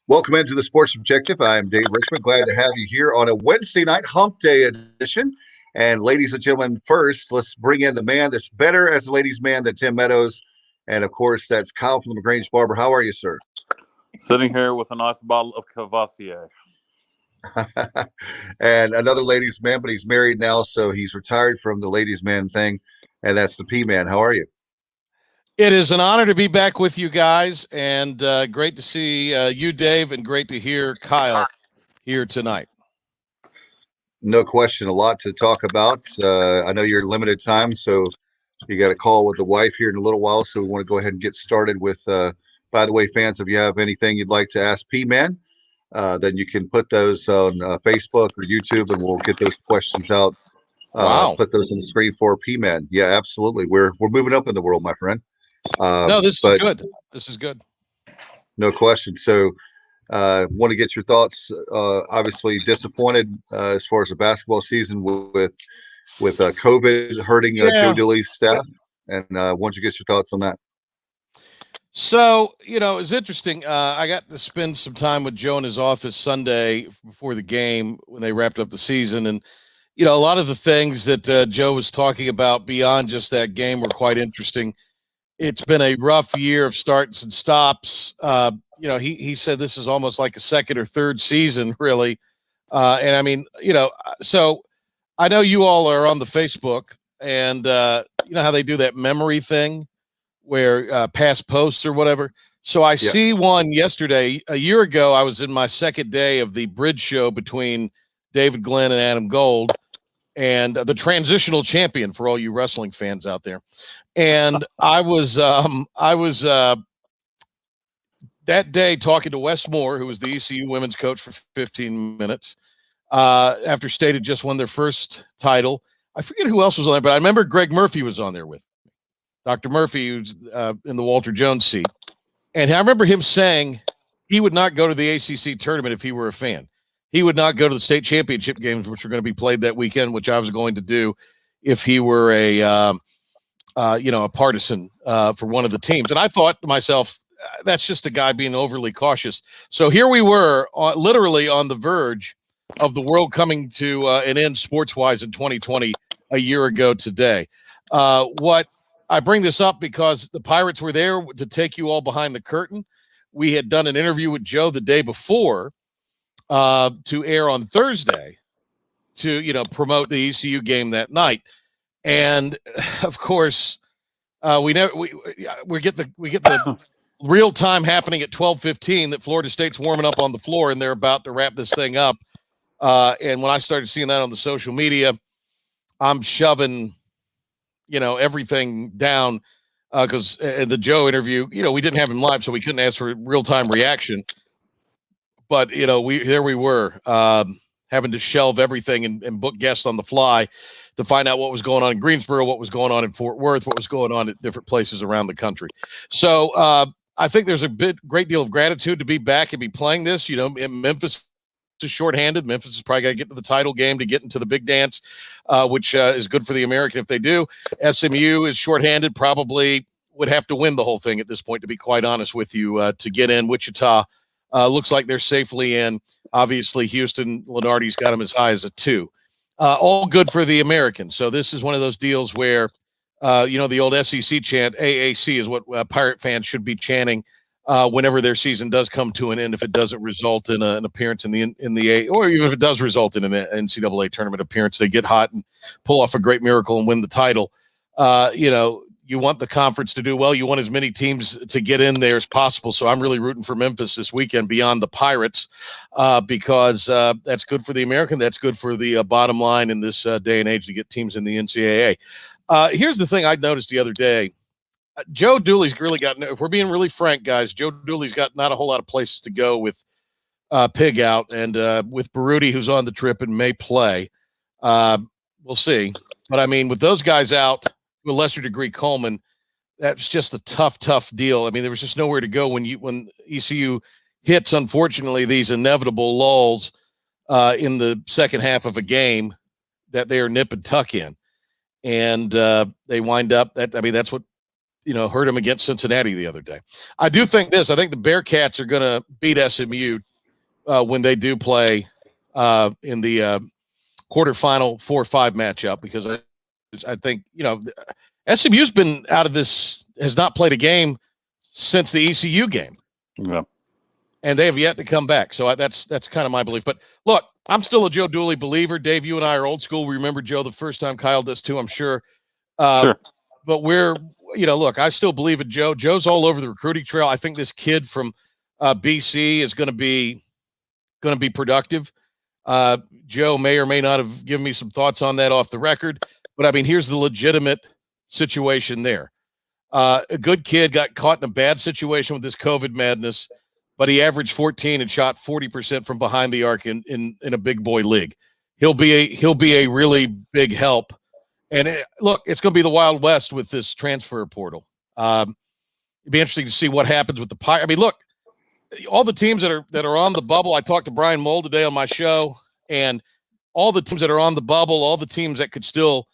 Welcome into the Sports Objective. I am Dave Richmond. Glad to have you here on a Wednesday night hump day edition. And ladies and gentlemen, first, let's bring in the man that's better as a ladies' man than Tim Meadows. And of course, that's Kyle from the LaGrange Barber. How are you, sir? Sitting here with a nice bottle of Cavassier. And another ladies' man, but he's married now, so he's retired from the ladies' man thing. And that's the P-Man. How are you? It is an honor to be back with you guys, and great to see you, Dave, and great to hear Kyle here tonight. No question, a lot to talk about. I know you're limited time, so you got a call with the wife here in a little while, so we want to go ahead and get started with, by the way, fans, if you have anything you'd like to ask P-Man, then you can put those on Facebook or YouTube, and we'll get those questions out. Wow. Put those on the screen for P-Man. Yeah, absolutely. We're moving up in the world, my friend. No, this is good. This is good. No question. So, want to get your thoughts. Obviously, disappointed as far as the basketball season with COVID hurting Joe Dooley's staff, and want you to get your thoughts on that. So, it's interesting. I got to spend some time with Joe in his office Sunday before the game when they wrapped up the season, and a lot of the things that Joe was talking about beyond just that game were quite interesting. It's been a rough year of starts and stops. He said this is almost like a second or third season, really. And I mean, so I know you all are on the Facebook, and you know how they do that memory thing where past posts or whatever. So I see one yesterday. A year ago, I was in my second day of the bridge show between David Glenn and Adam Gold, and the Transitional Champion for all you wrestling fans out there. And I was that day talking to Wes Moore, who was the ECU women's coach for 15 minutes, after State had just won their first title. I forget who else was on there, but I remember Greg Murphy was on there with me. Dr. Murphy, who's in the Walter Jones seat. And I remember him saying he would not go to the ACC tournament if he were a fan. He would not go to the state championship games, which were going to be played that weekend, which I was going to do if he were a partisan for one of the teams. And I thought to myself, that's just a guy being overly cautious. So here we were literally on the verge of the world coming to an end sports-wise in 2020 a year ago today. What I bring this up because the Pirates were there to take you all behind the curtain. We had done an interview with Joe the day before to air on Thursday to, promote the ECU game that night. And of course, we get the real time happening at 12:15 that Florida State's warming up on the floor and they're about to wrap this thing up. And when I started seeing that on the social media, I'm shoving, everything down because in the Joe interview, we didn't have him live, so we couldn't ask for real time reaction. But, we were having to shelve everything and book guests on the fly to find out what was going on in Greensboro, what was going on in Fort Worth, what was going on at different places around the country. So I think there's a great deal of gratitude to be back and be playing this. Memphis is shorthanded. Memphis is probably got to get to the title game to get into the big dance, which is good for the American if they do. SMU is shorthanded, probably would have to win the whole thing at this point, to be quite honest with you, to get in. Wichita looks like they're safely in. Obviously, Houston, Lenardi's got them as high as a 2. All good for the Americans. So this is one of those deals where, the old SEC chant, AAC, is what Pirate fans should be chanting whenever their season does come to an end, if it doesn't result in an appearance in the A, or even if it does result in an NCAA tournament appearance, they get hot and pull off a great miracle and win the title. You want the conference to do well. You want as many teams to get in there as possible. So I'm really rooting for Memphis this weekend beyond the Pirates because that's good for the American. That's good for the bottom line in this day and age to get teams in the NCAA. Here's the thing I noticed the other day. Joe Dooley's really got, if we're being really frank, guys, Joe Dooley's got not a whole lot of places to go with Pig out and with Baruti, who's on the trip and may play. We'll see. But, I mean, with those guys out, to a lesser degree, Coleman, that's just a tough deal. I mean, there was just nowhere to go when ECU hits, unfortunately, these inevitable lulls in the second half of a game that they are nip and tuck in. And they wind up that's what hurt them against Cincinnati the other day. I do think this. I think the Bearcats are going to beat SMU when they do play in the quarterfinal 4-5 matchup, because I think, SMU's been out of this, has not played a game since the ECU game. Yeah. And they have yet to come back. So that's kind of my belief. But look, I'm still a Joe Dooley believer. Dave, you and I are old school. We remember Joe the first time. Kyle does too, I'm sure. Sure. But we're, look, I still believe in Joe. Joe's all over the recruiting trail. I think this kid from BC is going to be productive. Joe may or may not have given me some thoughts on that off the record. But, I mean, here's the legitimate situation there. A good kid got caught in a bad situation with this COVID madness, but he averaged 14 and shot 40% from behind the arc in a big boy league. He'll be a really big help. And look, it's going to be the Wild West with this transfer portal. It'd be interesting to see what happens with the Pirates. I mean, look, all the teams that are on the bubble. I talked to Brian Moll today on my show, and all the teams that are on the bubble, all the teams that could still,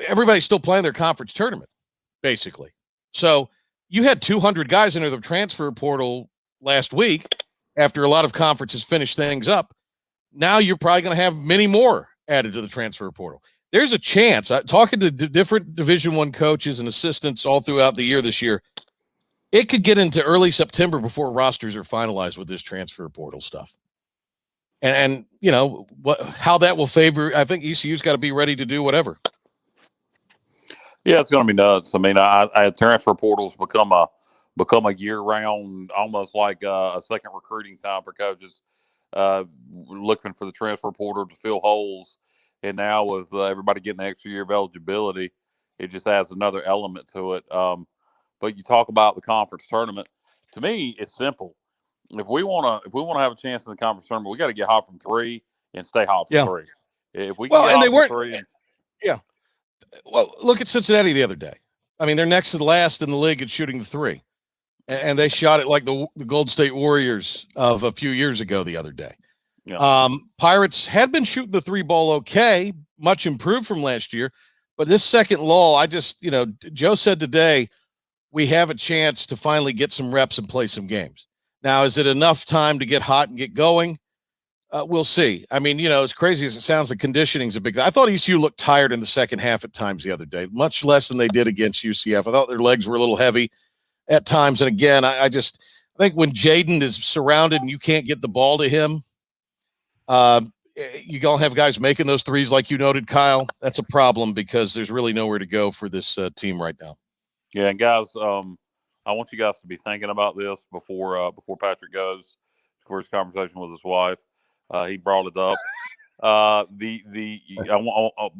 everybody's still playing their conference tournament, basically. So you had 200 guys enter the transfer portal last week after a lot of conferences finished things up. Now you're probably going to have many more added to the transfer portal. There's a chance, talking to different Division I coaches and assistants all throughout the year this year, it could get into early September before rosters are finalized with this transfer portal stuff. And how that will favor, I think ECU's got to be ready to do whatever. Yeah, it's going to be nuts. I mean, I transfer portals become a year-round, almost like a second recruiting time for coaches, looking for the transfer portal to fill holes. And now with everybody getting an extra year of eligibility, it just adds another element to it. But you talk about the conference tournament. To me, it's simple. If we want to have a chance in the conference tournament, we got to get hot from three and stay hot from three. If we can get hot from three, well, look at Cincinnati the other day. I mean, they're next to the last in the league at shooting the three, and they shot it like the Gold State Warriors of a few years ago the other day. Yeah. Pirates had been shooting the three ball okay, much improved from last year, but this second lull, Joe said today, we have a chance to finally get some reps and play some games. Now, is it enough time to get hot and get going? We'll see. I mean, as crazy as it sounds, the conditioning's a big thing. I thought ECU looked tired in the second half at times the other day, much less than they did against UCF. I thought their legs were a little heavy at times. And again, I think when Jaden is surrounded and you can't get the ball to him, you gonna have guys making those threes like you noted, Kyle. That's a problem because there's really nowhere to go for this team right now. Yeah, and guys, I want you guys to be thinking about this before Patrick goes for his conversation with his wife. He brought it up.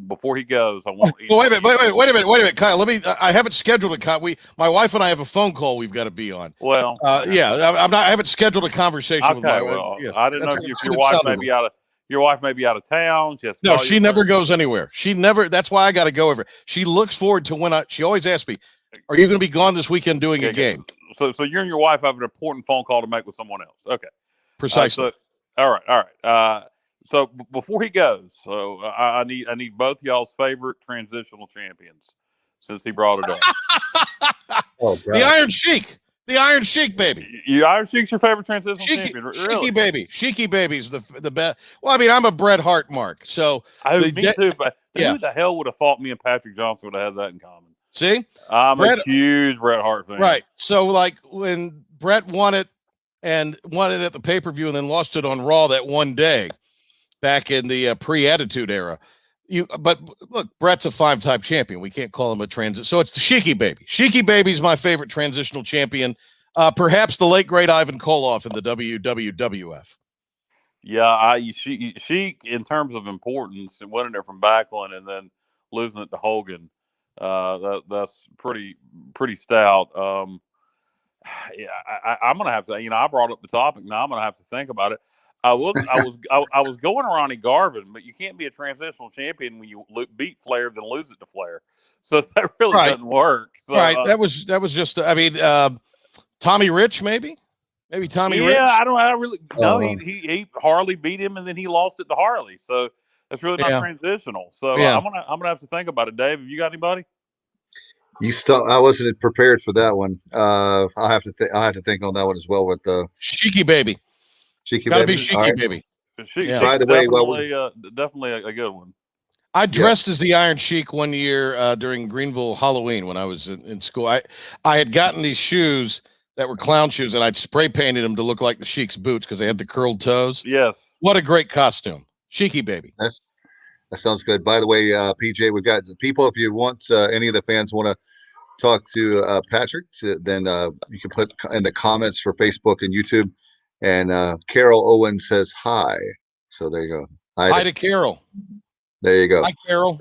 Before he goes, I want. Wait a minute, Kyle. I haven't scheduled a Kyle. My wife and I have a phone call we've got to be on. Well, I haven't scheduled a conversation with my wife. Yes, I didn't know if your wife may be out of. Your wife may be out of town. No, she never goes anywhere. That's why I got to go over. She looks forward to she always asks me, are you going to be gone this weekend doing a game? So you and your wife have an important phone call to make with someone else. Okay. Precisely. All right. So before he goes, I need both y'all's favorite transitional champions since he brought it up. Oh, the Iron Sheik. The Iron Sheik, baby. Iron Sheik's your favorite transitional champion? Really? Sheiky baby's the best. Well, I mean, I'm a Bret Hart mark. So me too, but who the hell would have thought me and Patrick Johnson would have had that in common? See? I'm a huge Bret Hart fan. Right. So, like, when Bret won it at the pay-per-view and then lost it on Raw that one day back in the pre-Attitude era. But look, Bret's a 5-time champion. We can't call him a transit. So it's the Sheiky baby. Sheiky baby's my favorite transitional champion. Perhaps the late, great Ivan Koloff in the WWF. Yeah, Sheik, in terms of importance, and winning it from Backlund and then losing it to Hogan, that's pretty stout. I'm gonna have to. I brought up the topic. Now I'm gonna have to think about it. I was going Ronnie Garvin, but you can't be a transitional champion when you beat Flair then lose it to Flair. So that really doesn't work. So, right. That was just. I mean, Tommy Rich, maybe Tommy Rich. Yeah, I don't really. No, he Harley beat him and then he lost it to Harley. So that's really not transitional. So I'm gonna have to think about it. Dave, have you got anybody? I wasn't prepared for that one. I'll have to think on that one as well with the Sheiky baby. Cheeky Got to Baby. be All Sheiky right. Baby. Yeah. By the way, well, definitely a good one. I dressed as the Iron Sheik one year during Greenville Halloween when I was in school. I had gotten these shoes that were clown shoes, and I'd spray painted them to look like the Sheik's boots because they had the curled toes. Yes. What a great costume. Sheiky Baby. that sounds good. By the way, PJ, we've got people. If you want any of the fans want to talk to Patrick, then you can put in the comments for Facebook and YouTube. And Carol Owen says hi. So there you go. Hi to Carol. There you go. Hi, Carol.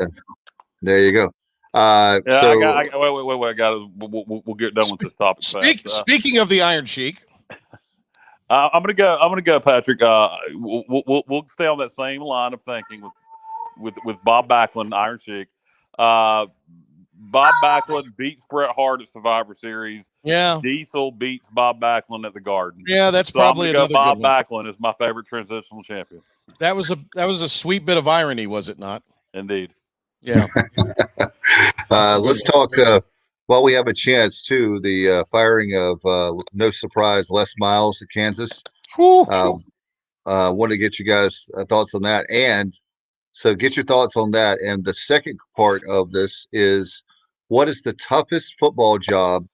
There you go. Yeah, so wait. I got. We'll get done with this topic. Speaking of the Iron Sheik, I'm gonna go, Patrick. We'll stay on that same line of thinking with Bob Backlund, Iron Sheik. Bob Backlund beats Bret Hart at Survivor Series. Yeah. Diesel beats Bob Backlund at the Garden. Yeah, that's so probably I'm gonna another go good Bob one. Backlund is my favorite transitional champion. That was a sweet bit of irony, was it not? Indeed. Yeah. let's talk while we have a chance too. The firing of no surprise Les Miles at Kansas. Want to get you guys thoughts on that, and so get your thoughts on that. And the second part of this is, what is the toughest football job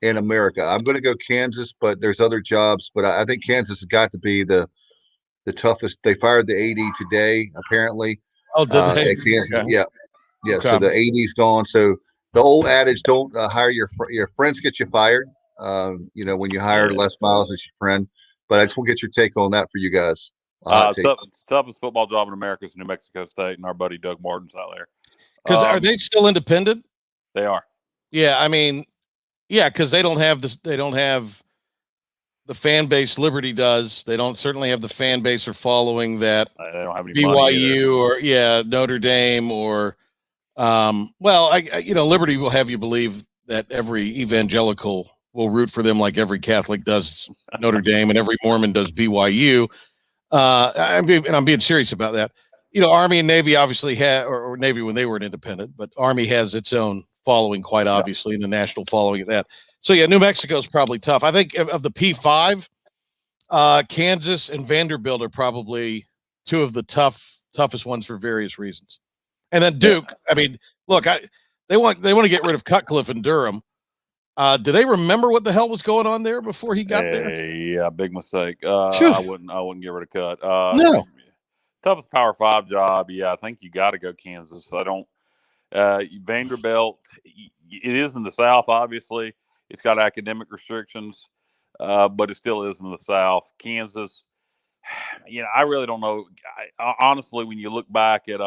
in America? I'm going to go Kansas, but there's other jobs, but I think Kansas has got to be the toughest. They fired the AD today, apparently. Oh, did they? At Kansas. Okay. Yeah. Okay. So the AD's gone. So the old adage, don't hire your friends get you fired. When you hire Les Miles as your friend. But I just want to get your take on that for you guys. Toughest football job in America is New Mexico State, and our buddy Doug Martin's out there. Because are they still independent? They are. Yeah, I mean, yeah, because they don't have this. They don't have the fan base Liberty does. They don't certainly have the fan base or following that they don't have any BYU or Notre Dame or Liberty will have you believe that every evangelical will root for them like every Catholic does Notre Dame and every Mormon does BYU. I'm being serious about that. Army and Navy obviously or Navy when they were an independent, but Army has its own following quite obviously in the national following of that. So yeah, New Mexico is probably tough. I think of the P5, Kansas and Vanderbilt are probably two of the toughest ones for various reasons. And then Duke, I mean, look, they want to get rid of Cutcliffe and Durham. Do they remember what the hell was going on there before he got there? Yeah, big mistake. I wouldn't get rid of Cut. No. Toughest Power 5 job. Yeah, I think you got to go Kansas. I don't. Vanderbilt. It is in the South. Obviously, it's got academic restrictions, but it still is in the South. Kansas. I really don't know. Honestly, when you look back at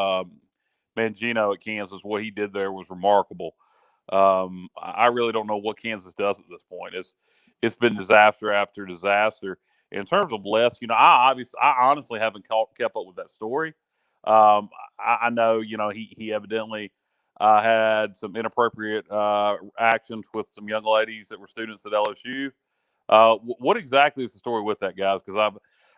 Mangino at Kansas, what he did there was remarkable. I really don't know what Kansas does at this point. It's been disaster after disaster. In terms of Les, I honestly haven't kept up with that story. I know, he evidently had some inappropriate actions with some young ladies that were students at LSU. What exactly is the story with that, guys? Because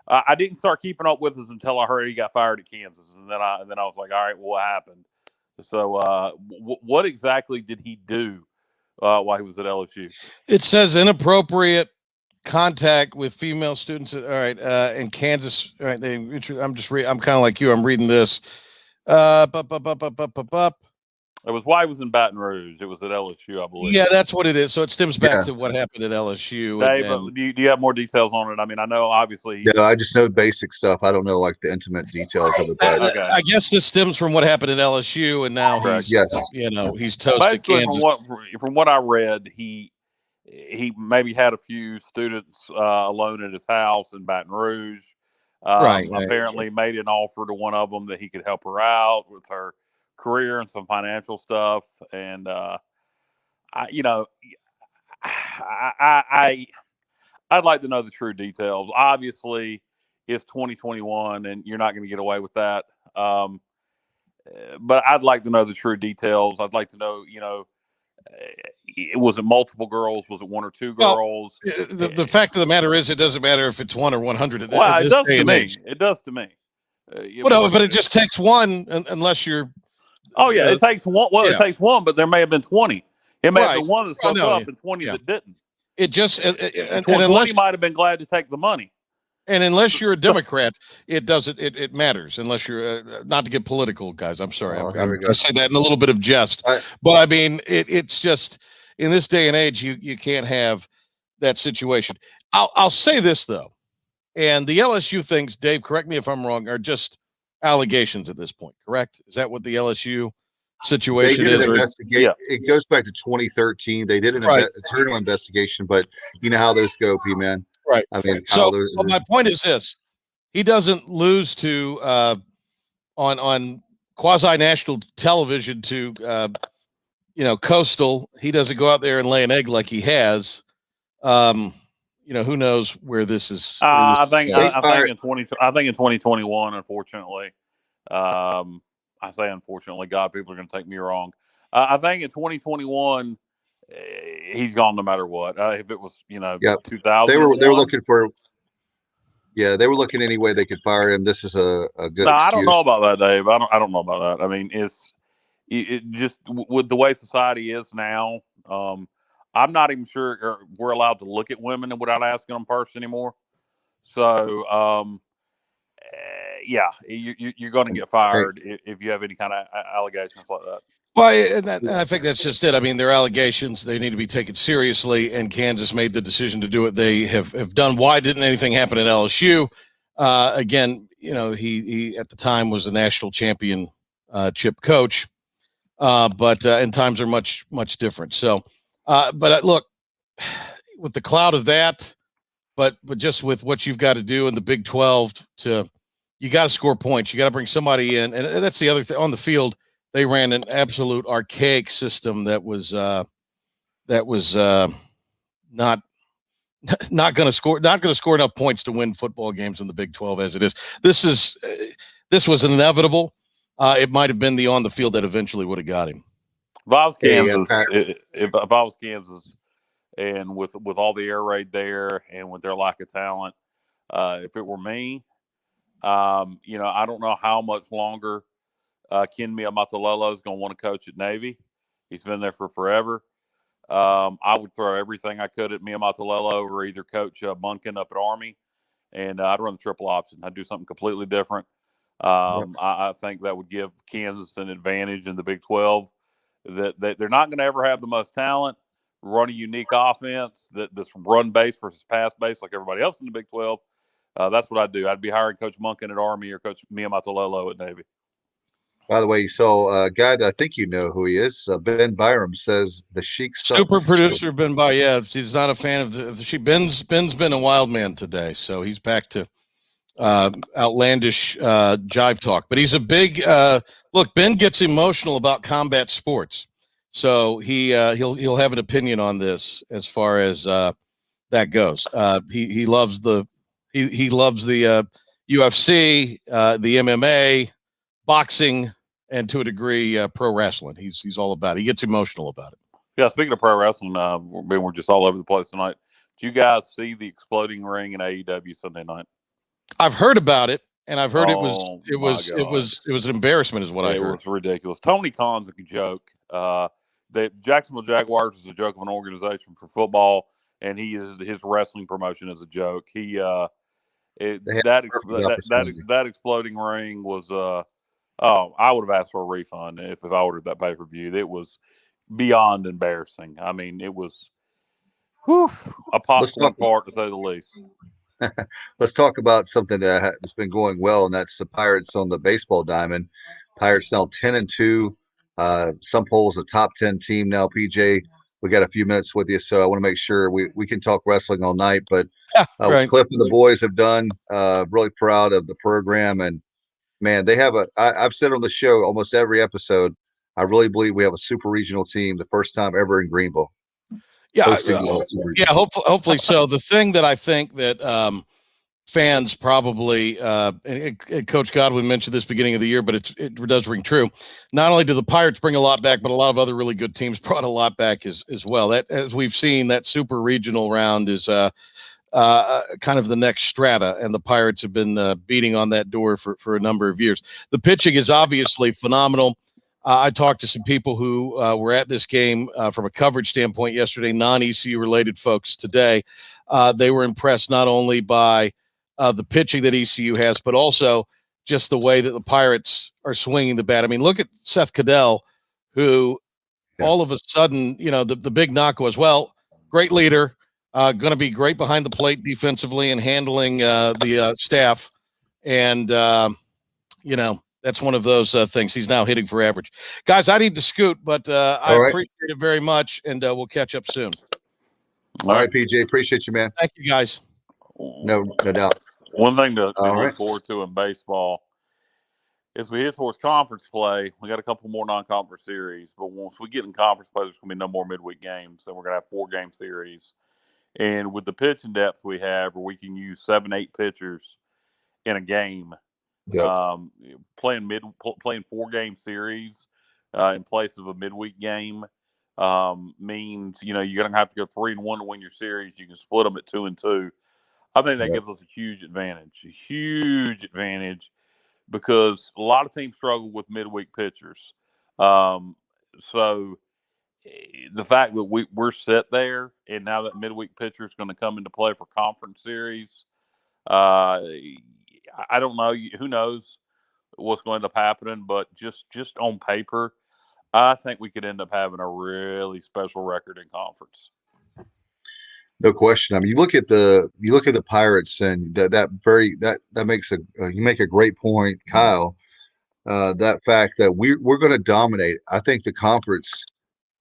I didn't start keeping up with this until I heard he got fired at Kansas, and then I was like, all right, well, what happened? So, what exactly did he do while he was at LSU? It says inappropriate contact with female students. All right, in Kansas. All right, I'm kind of like you. I'm reading this. It was why he was in Baton Rouge. It was at LSU, I believe. Yeah, that's what it is. So it stems back to what happened at LSU. Dave, do you have more details on it? I mean, I know obviously. Yeah, I just know basic stuff. I don't know like the intimate details of it. But I guess this stems from what happened at LSU, and now he's toast at Kansas. From what I read, he maybe had a few students alone at his house in Baton Rouge. Apparently made an offer to one of them that he could help her out with her career and some financial stuff. And I'd like to know the true details. Obviously, it's 2021, and you're not going to get away with that. But I'd like to know the true details. I'd like to know, was it multiple girls? Was it one or two girls? Well, the fact of the matter is, it doesn't matter if it's 1 or 100. It does to me. It does to me. But it just takes one, unless you're. Oh yeah, it takes one. Well, it takes one, but there may have been 20. It may have Right. been one that Oh, spoke no, up and 20 yeah. that didn't. It just and 20 unless might have been glad to take the money. and unless you're a Democrat, it doesn't. It matters. Unless you're not to get political, guys. I'm sorry. Oh, here we go. I say that in a little bit of jest, but I mean it's just in this day and age, you can't have that situation. I'll say this though, and the LSU things, Dave, correct me if I'm wrong, are just allegations at this point. Correct? Is that what the LSU They situation did is? an Or, investigation. Yeah. It goes back to 2013. They did an Right. internal investigation, but you know how those go, P-Man. right. I mean, So, Kyle, but my point is this: he doesn't lose to on quasi national television to Coastal. He doesn't go out there and lay an egg like he has. Who knows where this is? I think in 2021, unfortunately, I say unfortunately, God, people are going to take me wrong. I think in 2021, he's gone no matter what. If it was 2000, they were looking for. Yeah, they were looking any way they could fire him. This is a good excuse. I don't know about that, Dave. I don't know about that. I mean, it just with the way society is now. I'm not even sure we're allowed to look at women without asking them first anymore. So, you're going to get fired if you have any kind of allegations like that. Well, and I think that's just it. I mean, they're allegations. They need to be taken seriously, and Kansas made the decision to do what they have done. Why didn't anything happen at LSU? Again, he at the time was a national championship coach, but and times are much, much different. So, but look, with the cloud of that, but just with what you've got to do in the Big 12 you got to score points. You got to bring somebody in, and that's the other thing on the field. They ran an absolute archaic system that was not going to score enough points to win football games in the Big 12 as it is. This was inevitable. It might have been the on the field that eventually would have got him. If I was Kansas, if I was Kansas, and with all the air raid there and with their lack of talent, if it were me, I don't know how much longer Ken Miamatololo is going to want to coach at Navy. He's been there for forever. I would throw everything I could at Miamatololo or either coach Munkin up at Army, and I'd run the triple option. I'd do something completely different. I think that would give Kansas an advantage in the Big 12. That they're not going to ever have the most talent, run a unique offense that's run base versus pass base like everybody else in the Big 12. That's what I'd do. I'd be hiring Coach Munkin at Army or Coach Miamatololo at Navy. By the way, you saw a guy that I think you know who he is. Ben Byram says the Sheik super producer Ben By. Yeah, he's not a fan of the Sheik. Ben's been a wild man today, so he's back to outlandish jive talk. But he's a big look. Ben gets emotional about combat sports, so he'll have an opinion on this as far as that goes. He loves the UFC, the MMA, boxing, and to a degree pro wrestling. He's all about it. He gets emotional about it. Yeah, speaking of pro wrestling, we're just all over the place tonight. Did you guys see the exploding ring in AEW Sunday night? I've heard about it, and I've heard it was an embarrassment, is what I heard. It was ridiculous. Tony Khan's a joke. The Jacksonville Jaguars is a joke of an organization for football, and his wrestling promotion is a joke. That exploding ring was I would have asked for a refund if I ordered that pay-per-view. It was beyond embarrassing. I mean, it was a popcorn fart to say the least. Let's talk about something that's been going well, and that's the Pirates on the baseball diamond. Pirates now 10-2. Some polls a top 10 team now. PJ, we got a few minutes with you, so I want to make sure we can talk wrestling all night. But what Cliff and the boys have done, really proud of the program. And man, they have I've said on the show almost every episode, I really believe we have a super regional team, the first time ever in Greenville. Yeah, hopefully so. The thing that I think that fans probably, and Coach Godwin mentioned this beginning of the year, but it does ring true. Not only do the Pirates bring a lot back, but a lot of other really good teams brought a lot back as well. That, as we've seen, that super regional round is kind of the next strata, and the Pirates have been beating on that door for a number of years. The pitching is obviously phenomenal. I talked to some people who were at this game from a coverage standpoint yesterday, non-ECU related folks today. They were impressed not only by the pitching that ECU has, but also just the way that the Pirates are swinging the bat. I mean, look at Seth Caddell, who all of a sudden, the big knock was, well, great leader, going to be great behind the plate defensively and handling the staff. And, that's one of those things. He's now hitting for average. Guys, I need to scoot, but I appreciate it very much, and we'll catch up soon. All right, PJ. Appreciate you, man. Thank you, guys. No doubt. One thing to look forward to in baseball is we head towards conference play. We got a couple more non-conference series, but once we get in conference play, there's going to be no more midweek games, and we're going to have 4-game series. And with the pitching depth we have, where we can use 7-8 pitchers in a game, playing 4-game series in place of a midweek game means you're going to have to go 3-1 to win your series. You can split them at 2-2. I think that gives us a huge advantage, because a lot of teams struggle with midweek pitchers. So the fact that we're set there, and now that midweek pitcher is going to come into play for conference series, I don't know. Who knows what's going to end up happening? But just on paper, I think we could end up having a really special record in conference. No question. I mean, you look at the Pirates, and that makes you make a great point, Kyle. That fact that we're going to dominate. I think the conference,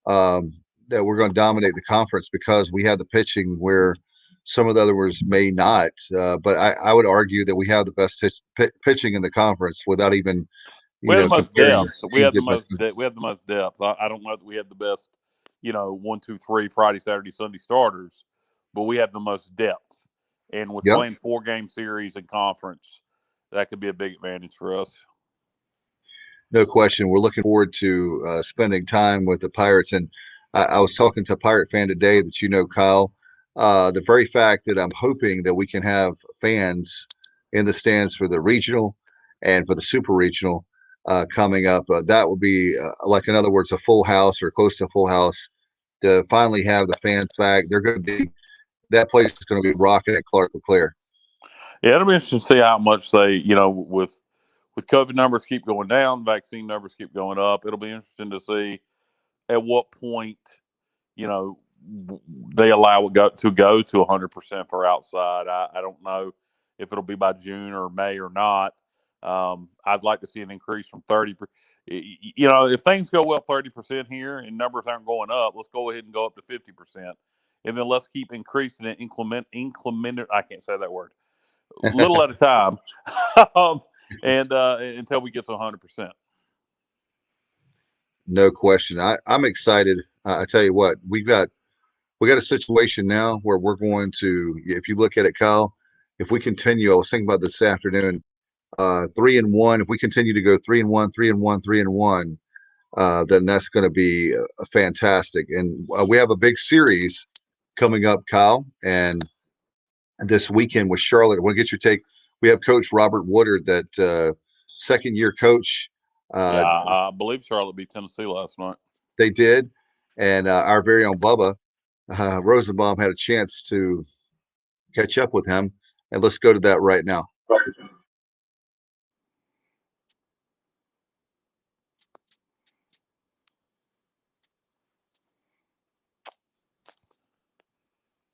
that we're going to dominate the conference because we have the pitching where some of the others may not. But I would argue that we have the best pitching in the conference without even we have the most depth. We have the most depth. I don't know that we have the best, 1, 2, 3 Friday, Saturday, Sunday starters, but we have the most depth. And with playing 4-game series in conference, that could be a big advantage for us. No question. We're looking forward to spending time with the Pirates. And I was talking to a Pirate fan today that Kyle. The very fact that I'm hoping that we can have fans in the stands for the regional and for the super regional coming up, that will be like, in other words, a full house or close to a full house. To finally have the fans back, that place is going to be rocking at Clark-LeClair. Yeah, it'll be interesting to see how much they, with COVID numbers keep going down, vaccine numbers keep going up. It'll be interesting to see at what point, they allow it to go to 100% for outside. I don't know if it'll be by June or May or not. I'd like to see an increase from 30%. If things go well 30% here and numbers aren't going up, let's go ahead and go up to 50%. And then let's keep increasing it increment. I can't say that word. Little at a time, and until we get to 100%. No question. I'm excited. I tell you what, we got a situation now where we're going to, if you look at it, Kyle, if we continue, I was thinking about this afternoon, 3-1. If we continue to go 3-1, 3-1, 3-1, then that's going to be fantastic. And we have a big series coming up, Kyle, and this weekend with Charlotte. I want to get your take. We have Coach Robert Woodard, that second-year coach. I believe Charlotte beat Tennessee last night. They did, and our very own Bubba Rosenbaum had a chance to catch up with him, and let's go to that right now.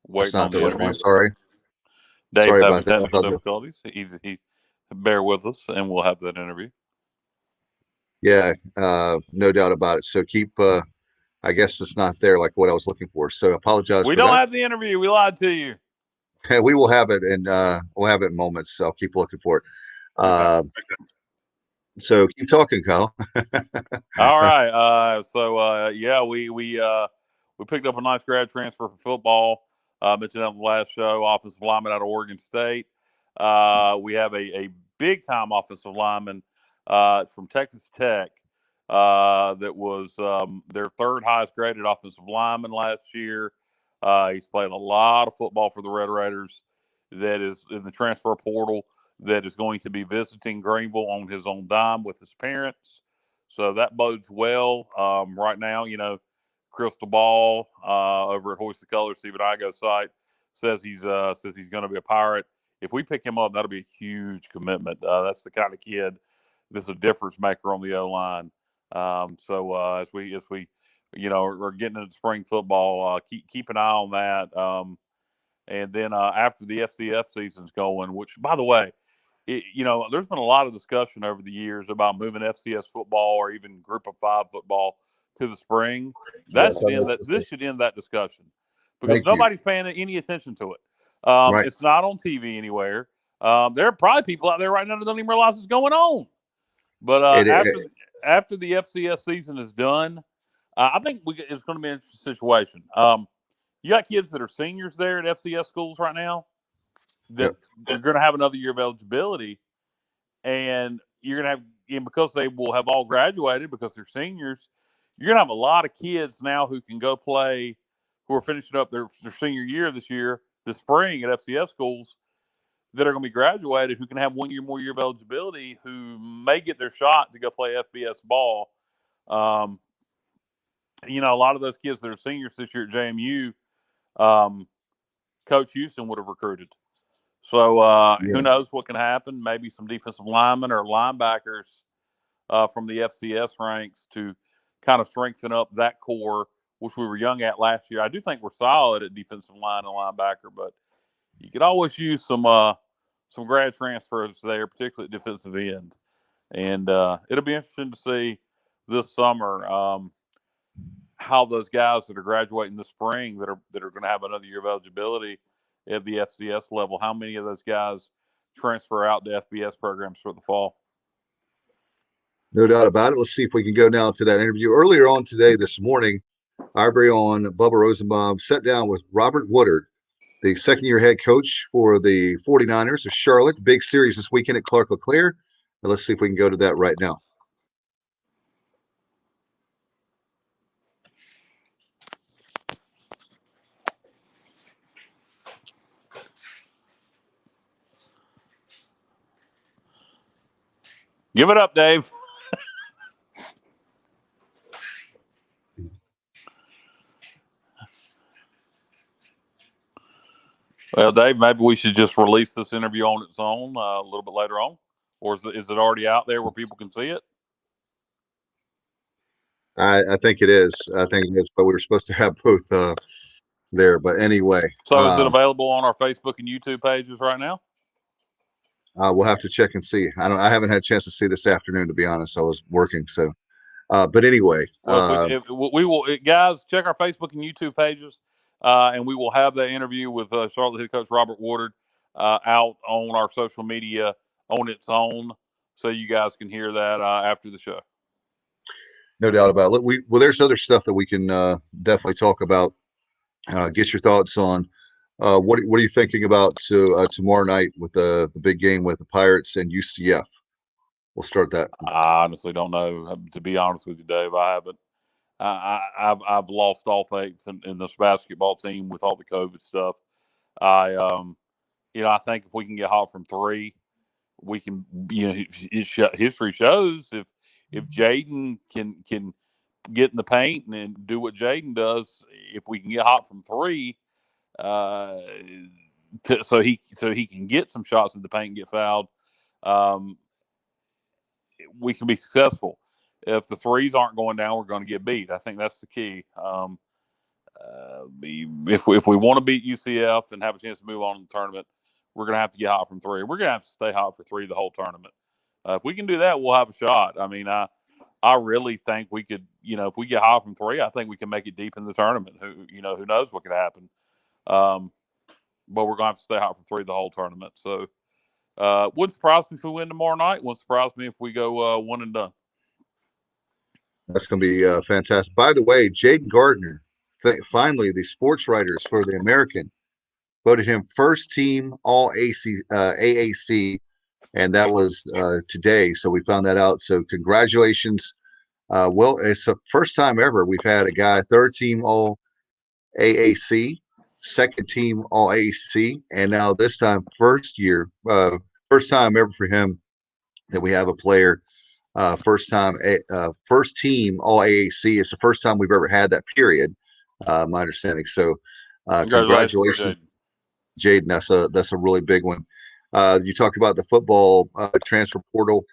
Waiting on the interview. Sorry. Dave's having technical difficulties. He bear with us, and we'll have that interview. Yeah, no doubt about it. So keep. I guess it's not there like what I was looking for. So apologize. We don't have the interview. We lied to you. We will have it, and we'll have it in moments. So I'll keep looking for it. Okay. So keep talking, Kyle. All right. We picked up a nice grad transfer for football. Mentioned on the last show, offensive lineman out of Oregon State. We have a big time offensive lineman from Texas Tech that was their third highest graded offensive lineman last year. He's played a lot of football for the Red Raiders. That is in the transfer portal. That is going to be visiting Greenville on his own dime with his parents. So that bodes well. Right now, Crystal Ball over at Hoist the Colors, Steve Igo's site, says he's going to be a Pirate. If we pick him up, that'll be a huge commitment. That's the kind of kid that's a difference maker on the O line. As we are getting into spring football, keep an eye on that. And then after the FCF season's going, which by the way, there's been a lot of discussion over the years about moving FCS football or even Group of Five football to the spring. This should end that discussion because nobody's paying any attention to it. It's not on TV anywhere. There are probably people out there right now that don't even realize it's going on. But after the FCS season is done, I think it's going to be an interesting situation. You got kids that are seniors there at FCS schools right now that you're going to have another year of eligibility, and you're going to have, and because they will have all graduated because they're seniors, you're going to have a lot of kids now who can go play, who are finishing up their senior year this spring at FCS schools that are going to be graduated, who can have 1 year of eligibility, who may get their shot to go play FBS ball. A lot of those kids that are seniors this year at JMU, Coach Houston would have recruited. So who knows what can happen? Maybe some defensive linemen or linebackers from the FCS ranks to kind of strengthen up that core, which we were young at last year. I do think we're solid at defensive line and linebacker, but you could always use some grad transfers there, particularly at defensive end. And it'll be interesting to see this summer how those guys that are graduating this spring that are going to have another year of eligibility at the FCS level, how many of those guys transfer out to FBS programs for the fall? No doubt about it. Let's see if we can go now to that interview. Earlier on today, this morning, our very own Bubba Rosenbaum sat down with Robert Woodard, the second-year head coach for the 49ers of Charlotte. Big series this weekend at Clark-LeClair. And let's see if we can go to that right now. Give it up, Dave. Well, Dave, maybe we should just release this interview on its own a little bit later on, or is it already out there where people can see it? I think it is. But we were supposed to have both there. But anyway. So is it available on our Facebook and YouTube pages right now? We'll have to check and see. I haven't had a chance to see this afternoon, to be honest. I was working, so. But anyway, we will, guys, check our Facebook and YouTube pages, and we will have that interview with Charlotte head coach Robert Woodard out on our social media on its own, so you guys can hear that after the show. No doubt about it. There's other stuff that we can definitely talk about. Get your thoughts on. What are you thinking about tomorrow night with the big game with the Pirates and UCF? We'll start that. I honestly don't know. To be honest with you, Dave, I haven't. I've lost all faith in this basketball team with all the COVID stuff. I think if we can get hot from three, we can. History shows if Jaden can get in the paint and do what Jaden does, if we can get hot from three, so he can get some shots in the paint and get fouled, we can be successful. If the threes aren't going down, we're going to get beat. I think that's the key. If we want to beat UCF and have a chance to move on in the tournament, we're going to have to get hot from three. We're going to have to stay hot for three the whole tournament. If we can do that, we'll have a shot. I mean, I really think we could. If we get hot from three, I think we can make it deep in the tournament. Who knows what could happen? But we're going to have to stay hot from three the whole tournament. So, wouldn't surprise me if we win tomorrow night. Wouldn't surprise me if we go one and done. That's going to be fantastic. By the way, Jaden Gardner, finally, the sports writers for the American voted him first team All AAC, and that was today. So we found that out. So congratulations. It's the first time ever we've had a guy third team All AAC, second team All AAC, and now this time first time ever for him that we have a player first team All AAC. It's the first time we've ever had that. Period. My understanding. So, congratulations, Jaden. That's a really big one. You talk about the football transfer portal.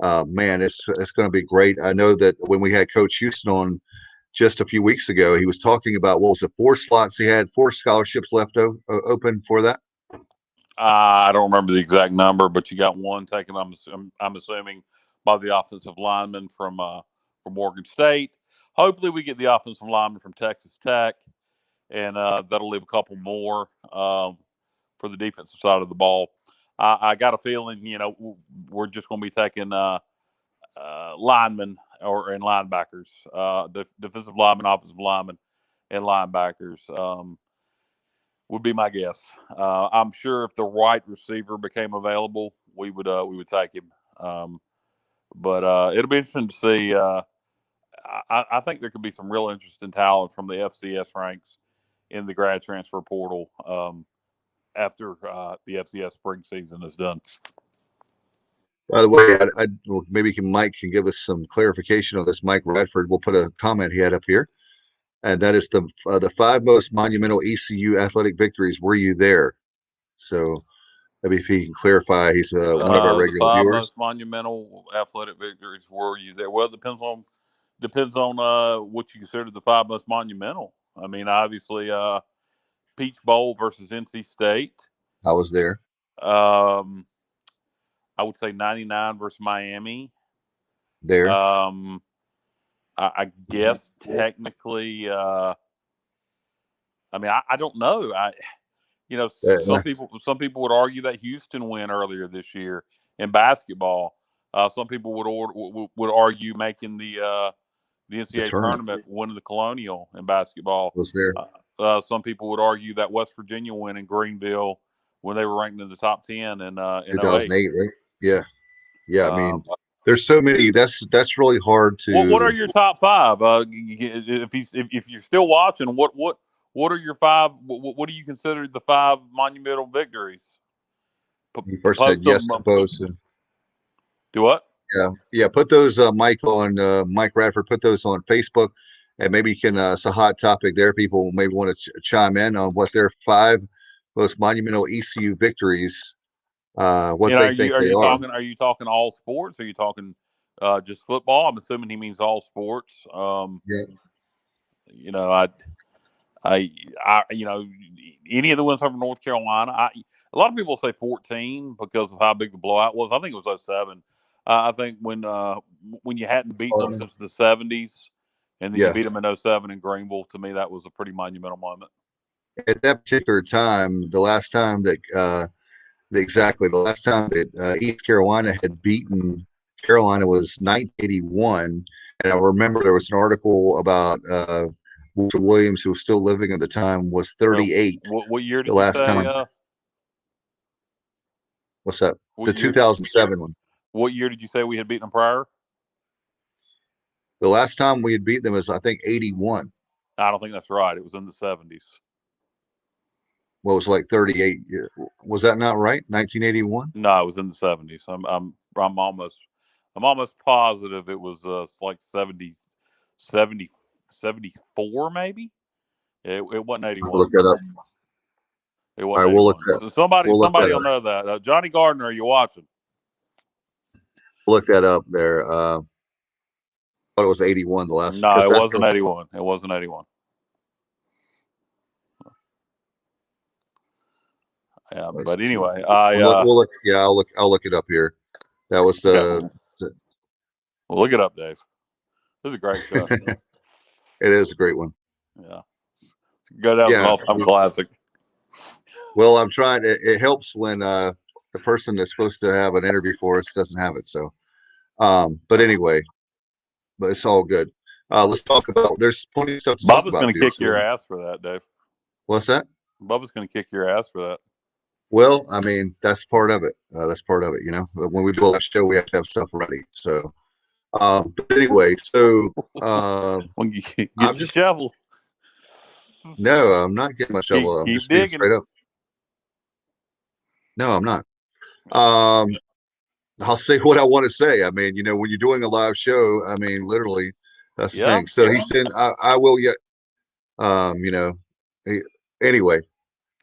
Man, it's going to be great. I know that when we had Coach Houston on just a few weeks ago, he was talking about, what was it, 4 slots he had, 4 scholarships left open for that. I don't remember the exact number, but you got one taken. I'm assuming by the offensive lineman from Morgan State. Hopefully, we get the offensive lineman from Texas Tech, and that'll leave a couple more for the defensive side of the ball. I got a feeling, we're just going to be taking linemen and linebackers, defensive linemen, offensive linemen, and linebackers. Would be my guess. I'm sure if the right receiver became available, we would take him. But it'll be interesting to see. I think there could be some real interesting talent from the FCS ranks in the grad transfer portal after the FCS spring season is done. By the way, maybe Mike can give us some clarification on this. Mike Radford, we'll put a comment he had up here. And that is the 5 most monumental ECU athletic victories. Were you there? So maybe if he can clarify, he's one of our regular the 5 viewers. Most monumental athletic victories. Were you there? Well, it depends on what you consider the 5 most monumental. I mean, obviously, Peach Bowl versus NC State. I was there. I would say 99 versus Miami. There. I guess technically, I mean, I don't know. Some people would argue that Houston win earlier this year in basketball. Some people would argue making the NCAA tournament winning the Colonial in basketball. Was there. Some people would argue that West Virginia win in Greenville when they were ranked in the top 10 in 2008, right? Yeah. I mean, there's so many. That's really hard to. What are your top 5? If you're still watching, what are your 5? What do you consider the 5 monumental victories? You first said yes to post. Do what? Yeah. Put those, Mike Radford. Put those on Facebook, and maybe you can. It's a hot topic there. People maybe want to chime in on what their 5 most monumental ECU victories. What they think they are. Are you talking all sports? Are you talking just football? I'm assuming he means all sports. Yeah. Any of the ones from North Carolina. A lot of people say 14 because of how big the blowout was. I think it was 07. I think when you hadn't beaten them since the 70s, and then you beat them in 07 in Greenville, to me that was a pretty monumental moment. At that particular time, the last time that East Carolina had beaten Carolina was 1981, and I remember there was an article about Walter Williams, who was still living at the time, was 38. What year did the last time? What's that? The 2007 one. What year did you say we had beaten them prior? The last time we had beat them was, I think, 81. I don't think that's right. It was in the 70s. Well, it was like 38. Was that not right? 1981? No, it was in the 70s. I'm almost positive it was like 70, 74 maybe. It wasn't 81. Look that up. It wasn't. Right, we'll look that. So somebody will know that. Johnny Gardner, are you watching? Look that up there. I thought it was 81 the last. No, it wasn't 81. It wasn't 81. Yeah, but anyway, we'll look. Yeah, I'll look it up here. That was the. Well, look it up, Dave. This is a great show. It is a great one. Yeah, go down to all-time classic. Well, I'm trying. It helps when the person that's supposed to have an interview for us doesn't have it. So, but anyway, but it's all good. Let's talk about. There's plenty of stuff to talk about. Bubba's going to kick your ass for that, Dave. What's that? Bubba's going to kick your ass for that. Well, I mean, that's part of it. You know, when we do a live show, we have to have stuff ready. So, but anyway, when you get your shovel. No, I'm not getting my shovel. I'm just digging straight up. No, I'm not. I'll say what I want to say. I mean, when you're doing a live show, I mean, literally, that's the Yeah. thing. So he said, I will yet, um, you know, he, anyway,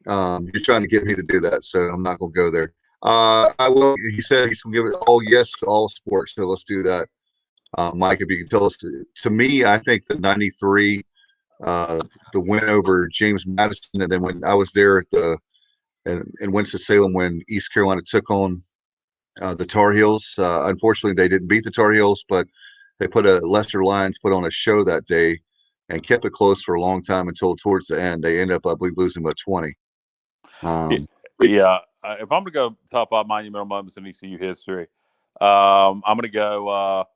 you're trying to get me to do that. So I'm not going to go there. I will. He said he's going to give it all yes to all sports. So let's do that. Mike, if you can tell us, to me, I think the 93, the win over James Madison. And then when I was there in Winston-Salem, when East Carolina took on the Tar Heels. Unfortunately, they didn't beat the Tar Heels, but they Lester Lions put on a show that day and kept it close for a long time until towards the end. They ended up, I believe, losing by 20. Yeah. If I'm going to go top 5 monumental moments in ECU history, I'm going to go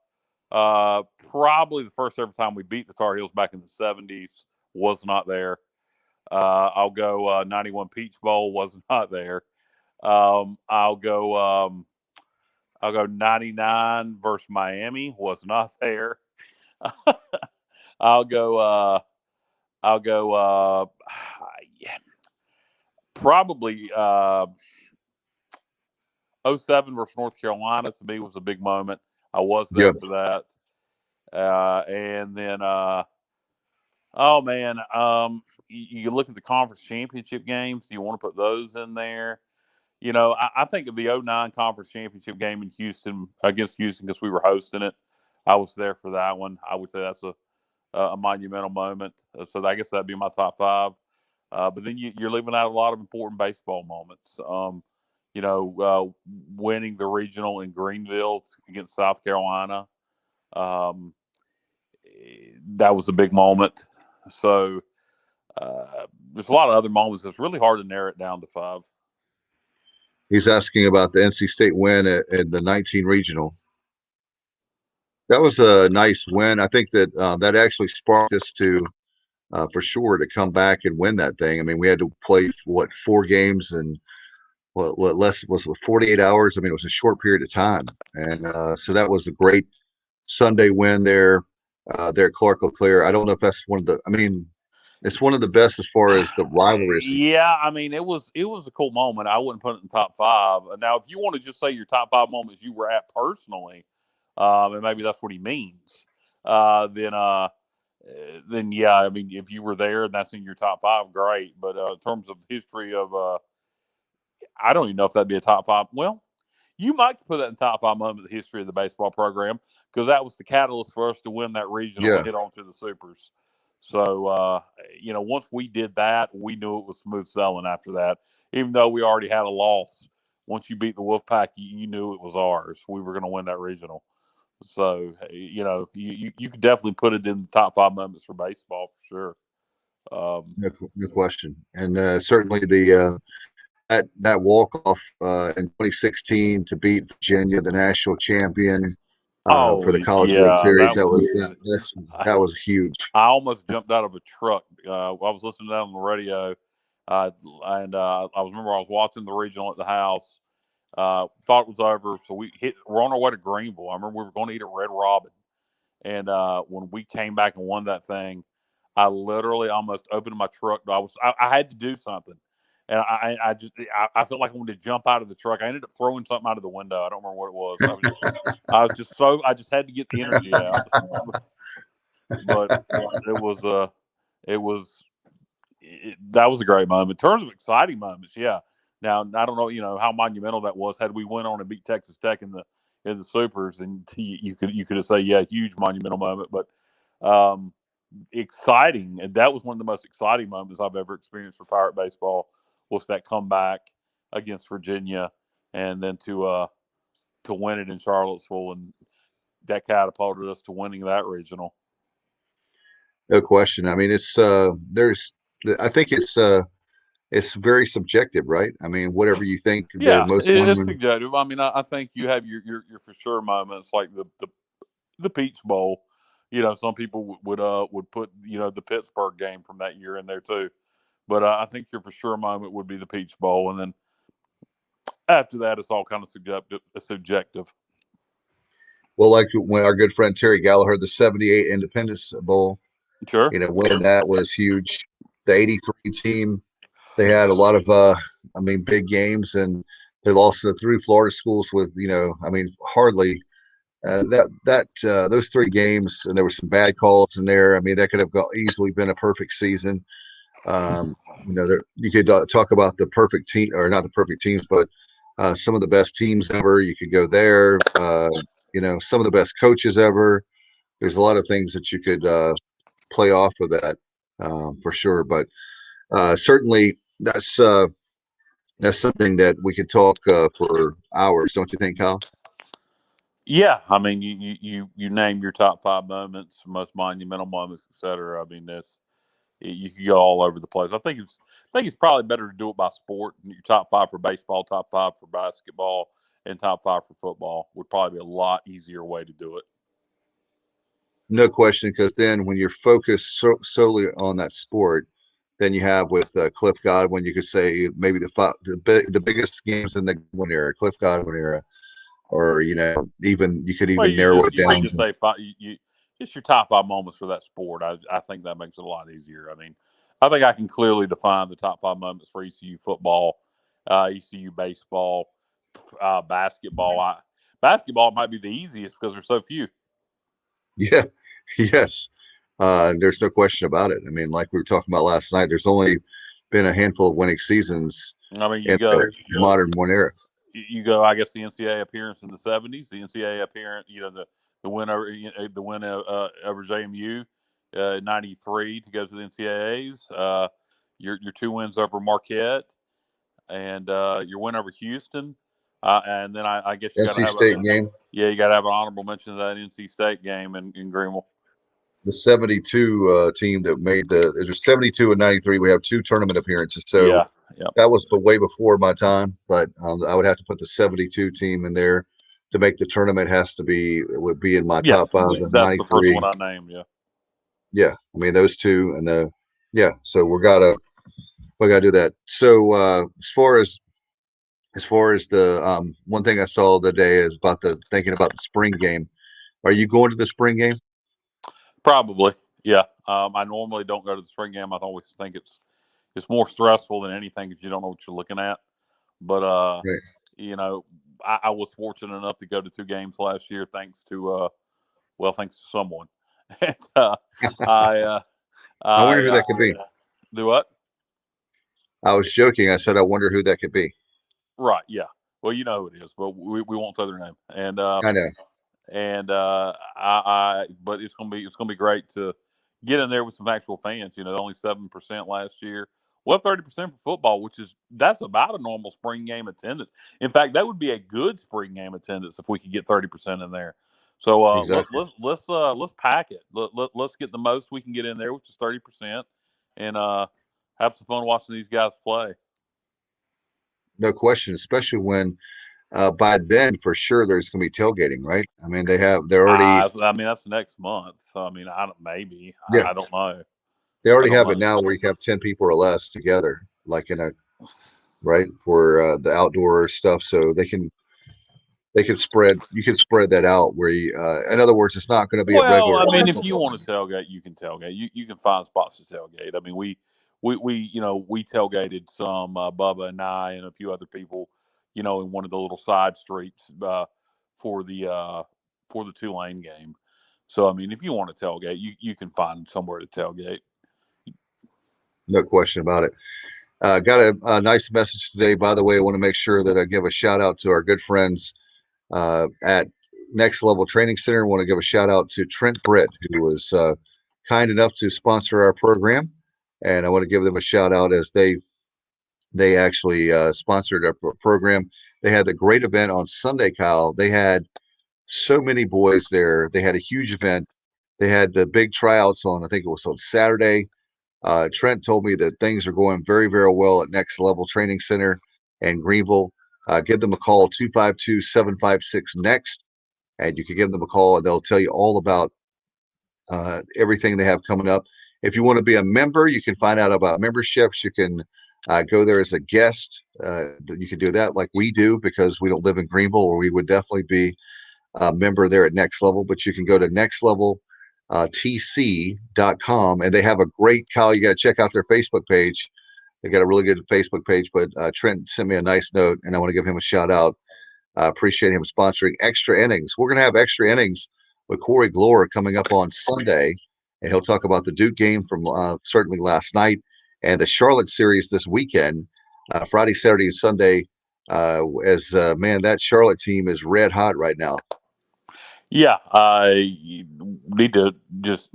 probably the first ever time we beat the Tar Heels back in the 70s. Was not there. I'll go 91 Peach Bowl. Was not there. I'll go 99 versus Miami. Was not there. I'll go yeah, probably 07 versus North Carolina. To me was a big moment. I was there for that. And then oh man, you look at the conference championship games. You want to put those in there. I think of the 09 conference championship game in Houston against Houston because we were hosting it. I was there for that one. I would say that's a monumental moment. So I guess that'd be my top 5. But then you're leaving out a lot of important baseball moments. Winning the regional in Greenville against South Carolina. That was a big moment. So there's a lot of other moments. It's really hard to narrow it down to 5. He's asking about the NC State win at the 19 regional. That was a nice win. I think that that actually sparked us to, for sure, to come back and win that thing. I mean, we had to play 4 games and what less was 48 hours. I mean, it was a short period of time, and so that was a great Sunday win there at Clark-LeClair. I don't know if that's one of the. I mean, it's one of the best as far as the rivalry. Yeah, I mean, it was a cool moment. I wouldn't put it in top 5. Now, if you want to just say your top 5 moments you were at personally, and maybe that's what he means, then yeah, I mean, if you were there and that's in your top 5, great. But in terms of history of, I don't even know if that'd be a top 5. Well, you might put that in top 5 moments of the history of the baseball program because that was the catalyst for us to win that regional and hit on to the supers. So, once we did that, we knew it was smooth sailing after that. Even though we already had a loss, once you beat the Wolfpack, you knew it was ours. We were going to win that regional. So, you could definitely put it in the top 5 moments for baseball for sure. No question. And certainly the that walk-off in 2016 to beat Virginia, the national champion for the College World Series, that was huge. I almost jumped out of a truck. I was listening to that on the radio, and I was watching the regional at the house. Thought it was over, so we're on our way to Greenville. I remember we were going to eat at Red Robin, and when we came back and won that thing, I literally almost opened my truck. I had to do something. And I felt like I wanted to jump out of the truck. I ended up throwing something out of the window. I don't remember what it was. I just had to get the energy out. But that was a great moment. In terms of exciting moments, yeah. Now I don't know, how monumental that was. Had we went on and beat Texas Tech in the supers, and you could have said, yeah, huge monumental moment. But exciting, and that was one of the most exciting moments I've ever experienced for Pirate baseball. Was that comeback against Virginia, and then to win it in Charlottesville, and that catapulted us to winning that regional. No question. I mean, I think it's very subjective, right? I mean, whatever you think. Yeah, it's subjective. I mean, I think you have your for sure moments like the Peach Bowl. Some people would put the Pittsburgh game from that year in there too. But I think your for sure moment would be the Peach Bowl, and then after that, it's all kind of subjective. Well, like when our good friend Terry Gallagher, the '78 Independence Bowl, sure, winning that was huge. The '83 team, they had a lot of, big games, and They lost to the 3 Florida schools with, I mean, hardly those 3 games, and there were some bad calls in there. I mean, that could have easily been a perfect season. You could talk about the perfect team, or not the perfect teams, but some of the best teams ever. You could go there. Some of the best coaches ever. There's a lot of things that you could play off of that for sure. But certainly that's something that we could talk for hours, don't you think, Kyle? Yeah, I mean, you name your top 5 moments, most monumental moments, etc. I mean, you can go all over the place. I think it's probably better to do it by sport. Your top 5 for baseball, top 5 for basketball, and top 5 for football would probably be a lot easier way to do it. No question, because then when you're focused solely on that sport, then you have with Cliff Godwin, you could say maybe the biggest games in the Godwin era, Cliff Godwin era, or even you could Well, even narrow it you down. could just say just your top 5 moments for that sport. I think that makes it a lot easier. I mean, I think I can clearly define the top 5 moments for ECU football, ECU baseball, basketball. Basketball might be the easiest because there's so few. Yeah, yes. There's no question about it. I mean, like we were talking about last night, there's only been a handful of winning seasons I mean, in the modern one era. You go, I guess, the NCAA appearance in the '70s, the NCAA appearance, the win over over JMU '93 to go to the NCAAs. Your 2 wins over Marquette, and your win over Houston, and then I guess you got to NC have State game. Yeah, you got to have an honorable mention of that NC State game in Greenville. The 72 team that made there's 72 and 93. We have 2 tournament appearances. So yeah. That was way before my time, but I would have to put the 72 team in there to make the tournament. Would be in my top 5. That's 93. the first one I named. Yeah. I mean, those 2 and so we gotta do that. So as far as the one thing I saw the day is thinking about the spring game. Are you going to the spring game? Probably, yeah. I normally don't go to the spring game. I always think it's more stressful than anything because you don't know what you're looking at. But Right. I was fortunate enough to go to 2 games last year, thanks to someone. And I wonder who that could be. Do what? I was joking. I said I wonder who that could be. Right. Yeah. Well, you know who it is, but we won't say their name. And I know. And but it's gonna be great to get in there with some actual fans. Only 7% last year. Well, 30% for football, that's about a normal spring game attendance. In fact, that would be a good spring game attendance if we could get 30% in there. So Exactly. let's pack it. Let's get the most we can get in there, which is 30%, and have some fun watching these guys play. No question, especially when by then for sure there's going to be tailgating, right? I mean, they're already. I mean, that's next month. So I mean, Yeah, I don't know. they already have it now where you can have 10 people or less together, like in a right for the outdoor stuff, so they can spread. You can spread that out where in other words, it's not going to be a regular. Well, I mean, if you want to tailgate, you can tailgate. You can find spots to tailgate. I mean, we tailgated some Bubba and I and a few other people, in one of the little side streets for the Tulane game. So I mean, if you want to tailgate, you can find somewhere to tailgate. No question about it. Got a nice message today. By the way, I want to make sure that I give a shout out to our good friends at Next Level Training Center. I want to give a shout out to Trent Britt, who was kind enough to sponsor our program, and I want to give them a shout out as they actually sponsored our program. They had a great event on Sunday, Kyle. They had so many boys there. They had a huge event. They had the big tryouts I think it was on Saturday. Trent told me that things are going very, very well at Next Level Training Center in Greenville. Give them a call, 252-756-NEXT, and you can give them a call, and they'll tell you all about everything they have coming up. If you want to be a member, you can find out about memberships. You can go there as a guest. You can do that like we do because we don't live in Greenville, or we would definitely be a member there at Next Level. But you can go to nextleveltc.com, and they have a great, Kyle, you got to check out their Facebook page. They got a really good Facebook page, but Trent sent me a nice note, and I want to give him a shout out. I appreciate him sponsoring Extra Innings. We're going to have Extra Innings with Corey Glore coming up on Sunday, and he'll talk about the Duke game from certainly last night and the Charlotte series this weekend, Friday, Saturday, and Sunday. Man, that Charlotte team is red hot right now. Yeah, I need to just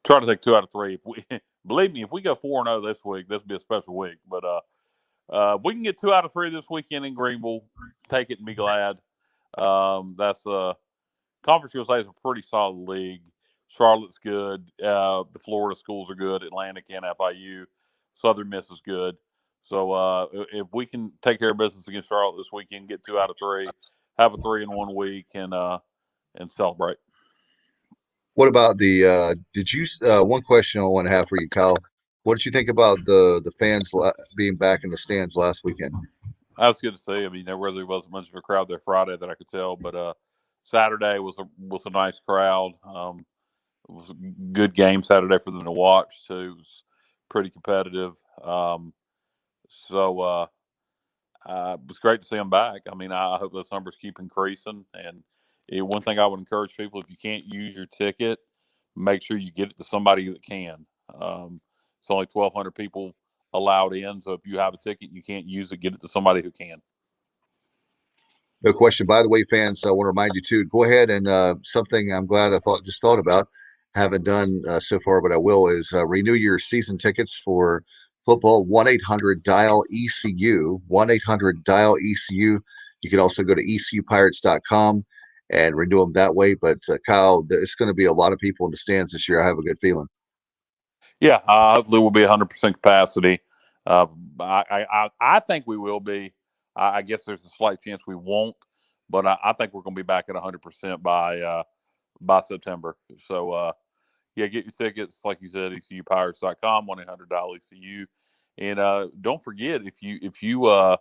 try to take 2 out of 3. If we believe me, if we go 4-0 this week, this will be a special week. But if we can get 2 out of 3 this weekend in Greenville, take it and be glad. That's Conference USA is a pretty solid league. Charlotte's good. The Florida schools are good. Atlantic and FIU. Southern Miss is good. So if we can take care of business against Charlotte this weekend, get 2 out of 3, have a 3 in 1 week, and celebrate. What about the? Did you? One question I want to have for you, Kyle. What did you think about the fans being back in the stands last weekend? That was good to see. I mean, there really wasn't much of a crowd there Friday that I could tell, but Saturday was a nice crowd. It was a good game Saturday for them to watch too. It was pretty competitive. So it was great to see them back. I mean, I hope those numbers keep increasing. And one thing I would encourage people: if you can't use your ticket, make sure you get it to somebody that can. It's only 1,200 people allowed in, so if you have a ticket and you can't use it, get it to somebody who can. No question. By the way, fans, I want to remind you too. Go ahead and something I'm glad I thought about. Haven't done so far, but I will. Is renew your season tickets for football. 1-800-DIAL-ECU. 1-800-DIAL-ECU. You can also go to ecupirates.com and renew them that way. But Kyle, it's going to be a lot of people in the stands this year. I have a good feeling. Yeah, hopefully we'll be 100% capacity. I think we will be. I guess there's a slight chance we won't, but I think we're going to be back at 100% by September. So yeah, get your tickets, like you said, ecupirates.com, 1-800-ECU, and don't forget if you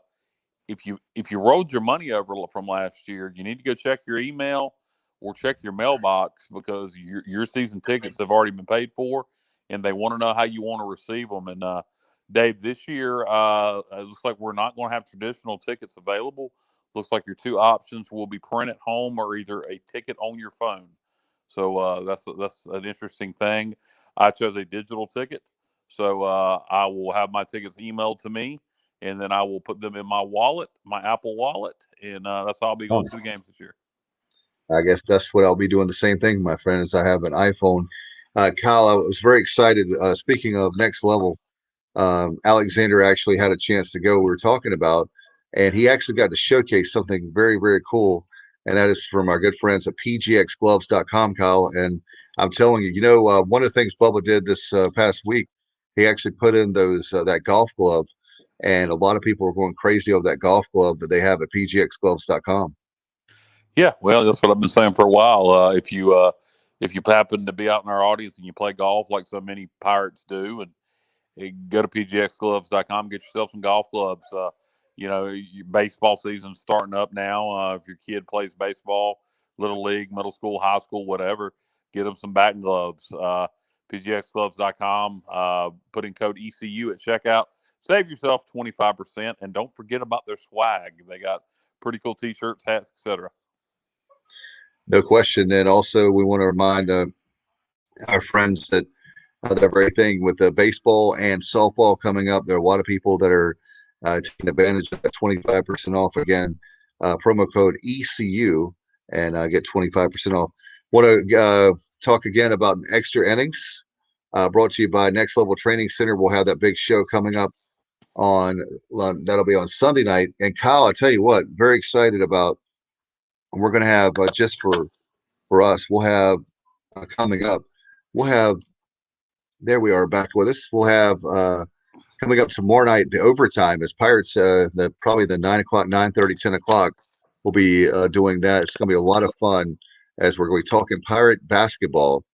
rolled your money over from last year, you need to go check your email or check your mailbox because your season tickets have already been paid for, and they want to know how you want to receive them. And Dave, this year it looks like we're not going to have traditional tickets available. Looks like your 2 options will be print at home or either a ticket on your phone. So that's an interesting thing. I chose a digital ticket, so I will have my tickets emailed to me, and then I will put them in my wallet, my Apple wallet, and that's how I'll be going to the games this year. I guess that's what I'll be doing. The same thing, my friends. I have an iPhone. Kyle, I was very excited. Speaking of next level, Alexander actually had a chance to go. We were talking about, and he actually got to showcase something very, very cool. And that is from our good friends at pgxgloves.com, Kyle. And I'm telling you, one of the things Bubba did this past week, he actually put in that golf glove, and a lot of people are going crazy over that golf glove that they have at pgxgloves.com. Yeah, well, that's what I've been saying for a while. If you happen to be out in our audience and you play golf like so many Pirates do, and go to pgxgloves.com, get yourself some golf gloves. Your baseball season's starting up now. If your kid plays baseball, little league, middle school, high school, whatever, get them some batting gloves. pgxgloves.com. Put in code ECU at checkout. Save yourself 25%, and don't forget about their swag. They got pretty cool T-shirts, hats, etc. No question. And also, we want to remind our friends that that very thing with the baseball and softball coming up. There are a lot of people that are taking advantage of that 25% off. Again, promo code ECU and get 25% off. Want to talk again about Extra Innings, brought to you by Next Level Training Center. We'll have that big show coming up that'll be on Sunday night. And Kyle, I tell you what, very excited about. We're going to have just for us, we'll have coming up. We'll have. There we are, back with us. We'll have coming up tomorrow night the overtime as Pirates. Probably the 9 o'clock, 9:30, 10 o'clock. We'll be doing that. It's going to be a lot of fun as we're going to be talking Pirate basketball,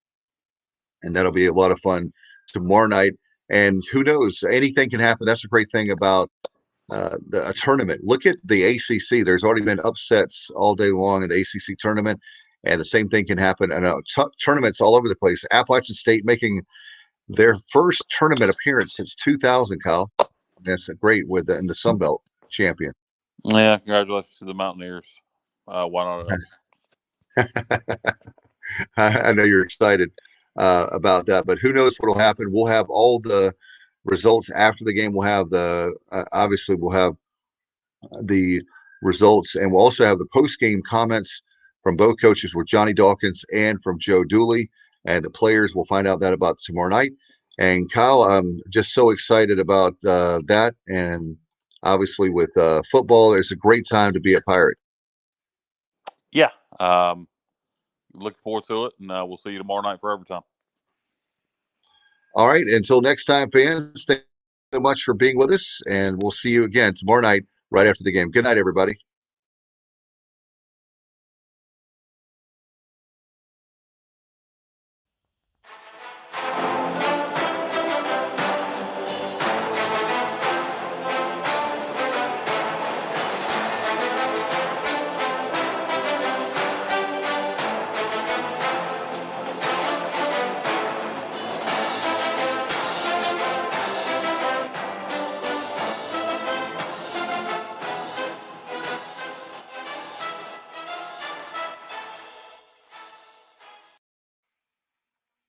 and that'll be a lot of fun tomorrow night. And who knows, anything can happen. That's a great thing about a tournament. Look at the ACC. There's already been upsets all day long in the ACC tournament, and the same thing can happen in tournaments all over the place. Appalachian State making their first tournament appearance since 2000, Kyle. That's great with in the Sun Belt champion. Yeah, congratulations to the Mountaineers. Why not us? I know you're excited about that, but who knows what will happen? We'll have all the results after the game. We'll have the obviously we'll have the results, and we'll also have the post game comments from both coaches, with Johnny Dawkins and from Joe Dooley, and the players. We'll find out that about tomorrow night. And Kyle, I'm just so excited about that, and obviously with football, it's a great time to be a Pirate. Yeah, looking forward to it, and we'll see you tomorrow night for overtime. All right, until next time, fans, thank you so much for being with us, and we'll see you again tomorrow night right after the game. Good night, everybody.